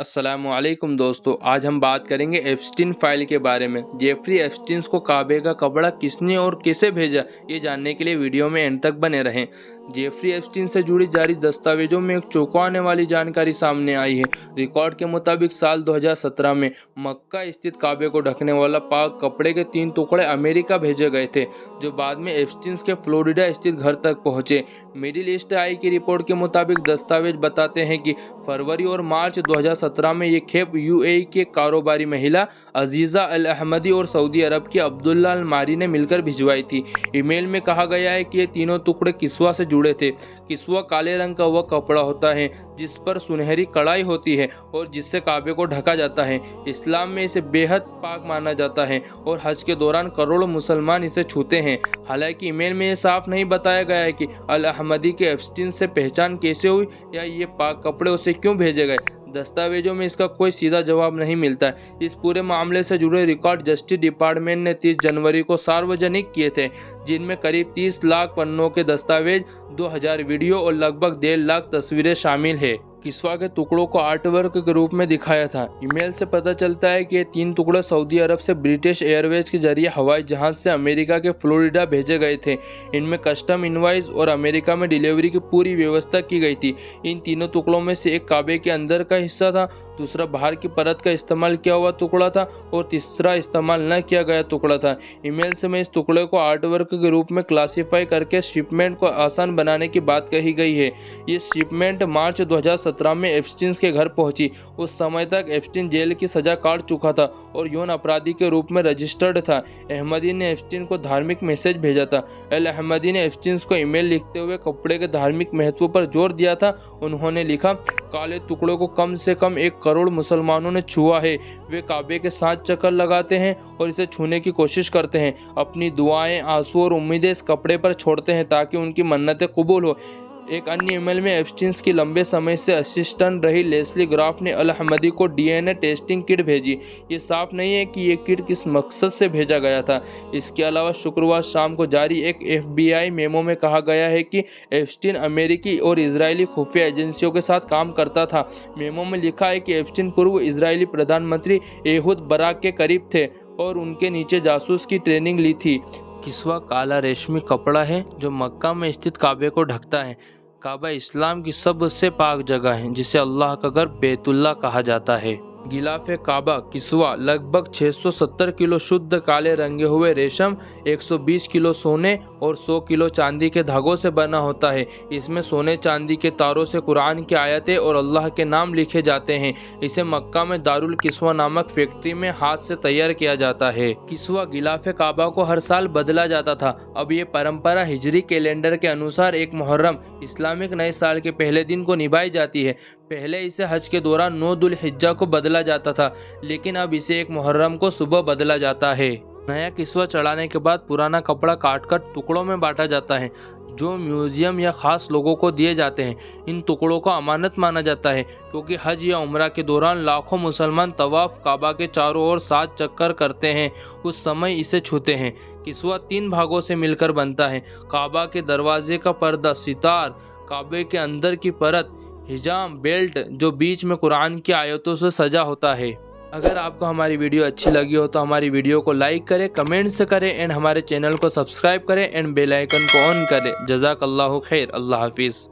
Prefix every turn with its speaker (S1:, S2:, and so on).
S1: अस्सलामुअलैकुम दोस्तों, आज हम बात करेंगे एप्स्टीन फाइल के बारे में। जेफरी एप्स्टीन को काबे का कपड़ा किसने और कैसे भेजा, ये जानने के लिए वीडियो में एंड तक बने रहें। जेफरी एप्स्टीन से जुड़ी जारी दस्तावेजों में एक चौंकाने वाली जानकारी सामने आई है। रिकॉर्ड के मुताबिक साल 2017 में मक्का स्थित काबे को ढकने वाला पाक कपड़े के 3 टुकड़े अमेरिका भेजे गए थे, जो बाद में एप्स्टीन के फ्लोरिडा स्थित घर तक पहुंचे। मिडिल ईस्ट आई की रिपोर्ट के मुताबिक दस्तावेज बताते हैं कि फरवरी और मार्च 2017 में ये खेप यूएई के कारोबारी महिला अजीज़ा अल अहमदी और सऊदी अरब के अब्दुल्ला अल मारी ने मिलकर भिजवाई थी। ईमेल में कहा गया है कि ये तीनों टुकड़े किस्वा से जुड़े थे। किस्वा काले रंग का वह कपड़ा होता है जिस पर सुनहरी कढ़ाई होती है और जिससे काबे को ढका जाता है। इस्लाम में इसे बेहद पाक माना जाता है और हज के दौरान करोड़ों मुसलमान इसे छूते हैं। हालांकि ईमेल में ये साफ नहीं बताया गया है कि अल अहमदी के एप्स्टीन से पहचान कैसे हुई या ये पाक कपड़े उसे क्यों भेजे गए। दस्तावेजों में इसका कोई सीधा जवाब नहीं मिलता है। इस पूरे मामले से जुड़े रिकॉर्ड जस्टिस डिपार्टमेंट ने 30 जनवरी को सार्वजनिक किए थे, जिनमें करीब 30 लाख पन्नों के दस्तावेज, 2000 वीडियो और लगभग 1.5 लाख तस्वीरें शामिल है। किस्वा के टुकड़ों को आर्टवर्क के रूप में दिखाया था। ईमेल से पता चलता है कि ये 3 टुकड़े सऊदी अरब से ब्रिटिश एयरवेज के जरिए हवाई जहाज से अमेरिका के फ्लोरिडा भेजे गए थे। इनमें कस्टम इनवाइस और अमेरिका में डिलीवरी की पूरी व्यवस्था की गई थी। इन तीनों टुकड़ों में से एक काबे के अंदर का हिस्सा था, दूसरा बाहर की परत का इस्तेमाल किया हुआ टुकड़ा था और तीसरा इस्तेमाल न किया गया टुकड़ा था। ईमेल से में इस टुकड़े को आर्टवर्क के रूप में क्लासिफाई करके शिपमेंट को आसान बनाने की बात कही गई है। ये शिपमेंट मार्च 2017 में एप्स्टीन के घर पहुंची। उस समय तक एप्स्टीन जेल की सजा काट चुका था और यौन अपराधी के रूप में रजिस्टर्ड था। अहमदी ने एप्स्टीन को धार्मिक मैसेज भेजा था। अल अहमदी ने एप्स्टीन को ईमेल लिखते हुए कपड़े के धार्मिक महत्व पर जोर दिया था। उन्होंने लिखा, काले टुकड़े को कम से कम 1 करोड़ मुसलमानों ने छुआ है। वे काबे के 7 चक्कर लगाते हैं और इसे छूने की कोशिश करते हैं। अपनी दुआएं, आंसू और उम्मीदें इस कपड़े पर छोड़ते हैं ताकि उनकी मन्नतें कबूल हो। एक अन्य ईमेल में एप्स्टीन की लंबे समय से असिस्टेंट रही लेस्ली ग्राफ ने अल अहमदी को डीएनए टेस्टिंग किट भेजी। ये साफ नहीं है कि ये किट किस मकसद से भेजा गया था। इसके अलावा शुक्रवार शाम को जारी एक FBI मेमो में कहा गया है कि एप्स्टीन अमेरिकी और इजरायली खुफिया एजेंसियों के साथ काम करता था। मेमो में लिखा है कि एप्स्टीन पूर्व इजरायली प्रधानमंत्री एहूद बराक के करीब थे और उनके नीचे जासूस की ट्रेनिंग ली थी। किस्वा काला रेशमी कपड़ा है जो मक्का में स्थित काबे को ढकता है। काबा इस्लाम की सबसे पाक जगह है, जिसे अल्लाह का घर बैतुल्लाह कहा जाता है। गिलाफ काबा किस्वा लगभग 670 किलो शुद्ध काले रंगे हुए रेशम, 120 किलो सोने और 100 किलो चांदी के धागों से बना होता है। इसमें सोने चांदी के तारों से कुरान की आयतें और अल्लाह के नाम लिखे जाते हैं। इसे मक्का में दारुल किस्वा नामक फैक्ट्री में हाथ से तैयार किया जाता है। किस्वा गिलाफ काबा को हर साल बदला जाता था। अब ये परंपरा हिजरी कैलेंडर के अनुसार एक मुहर्रम इस्लामिक नए साल के पहले दिन को निभाई जाती है। पहले इसे हज के दौरान 9 दुल हिज्जा को बदला जाता था, लेकिन अब इसे एक मुहर्रम को सुबह बदला जाता है। नया किस्वा चढ़ाने के बाद पुराना कपड़ा काटकर टुकड़ों में बांटा जाता है, जो म्यूजियम या खास लोगों को दिए जाते हैं। इन टुकड़ों को अमानत माना जाता है क्योंकि हज या उम्रा के दौरान लाखों मुसलमान तवाफ काबा के चारों ओर 7 चक्कर करते हैं। उस समय इसे छूते हैं। किस्वा 3 भागों से मिलकर बनता है। काबा के दरवाजे का पर्दा, सितार, काबे के अंदर की परत, हिजाम, बेल्ट जो बीच में कुरान की आयतों से सजा होता है। अगर आपको हमारी वीडियो अच्छी लगी हो तो हमारी वीडियो को लाइक करें, कमेंट्स करें एंड हमारे चैनल को सब्सक्राइब करें एंड बेल आइकन को ऑन करें। जज़ाकल्लाहु खैर। अल्लाह हाफिज़।